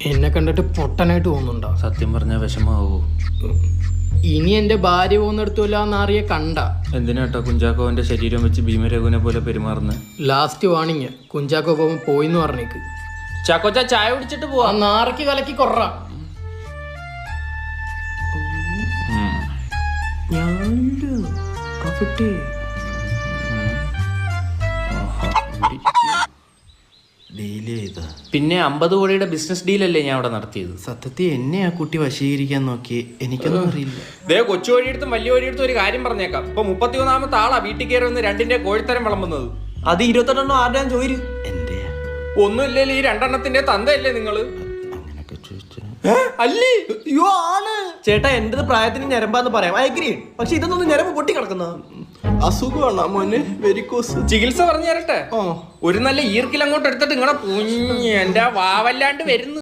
എന്നെ കണ്ടിട്ട് പൊട്ടനായിട്ട് തോന്നുന്നുണ്ടോ? സത്യം പറഞ്ഞാൽ വിഷമാവോ? ഇനി എന്റെ ഭാര്യ പോകുന്നിടത്തുമില്ല എന്നാറിയ കണ്ട. എന്തിനാട്ടോ കുഞ്ചാക്കോവന്റെ ശരീരം വെച്ച് ഭീമരഘുവിനെ പോലെ പെരുമാറുന്നത്? ലാസ്റ്റ് വാണിങ്, കുഞ്ചാക്കോ പോകുമ്പോ പോയിന്ന് പറഞ്ഞേക്ക്. ചാക്കോച്ച ചായ കുടിച്ചിട്ട് പോവാ. നാറയ്ക്ക് കലക്കി കൊറ. പിന്നെ 50 കോടിയുടെ ബിസിനസ് ഡീലല്ലേ ഞാൻ അവിടെ നടത്തിയത്. സത്യത്തിൽ എന്നെ ആ കുട്ടി വശീകരിക്കാൻ നോക്കി, എനിക്കൊന്നും അറിയില്ല. ദേ കൊച്ചു വഴിയെടുത്തും വലിയ വഴിയെടുത്തും ഒരു കാര്യം പറഞ്ഞേക്കാം. ഇപ്പൊ 33ാമത്തെ ആളാ വീട്ടിൽ കയറി വന്ന് 2ന്റെ കോഴിത്തരം വിളമ്പുന്നത്. അത് 28 ആരുടെയാണ് ചോദിച്ചു? എന്റെ ഒന്നുമില്ലല്ലോ, ഈ 2 തന്തയല്ലേ നിങ്ങള്? അങ്ങനൊക്കെ ചോദിച്ചു അല്ലേ? അയ്യോ ആണ് ചേട്ടാ, എന്റേത് പ്രായത്തിന് ഞരമ്പാന്ന് പറയാം, അയഗ്രി. പക്ഷെ ഇതൊന്നും ഞരമ്പ് പൊട്ടി കിടക്കുന്ന അസുഖമാണ് മോനെ, വെരിക്കോസ്. ചികിത്സ പറഞ്ഞു തരട്ടെ? ഒരു നല്ല ഈർക്കിൽ അങ്ങോട്ട് എടുത്തിട്ട് നിങ്ങളെ എന്റെ വാവല്ലാണ്ട് വരുന്നു.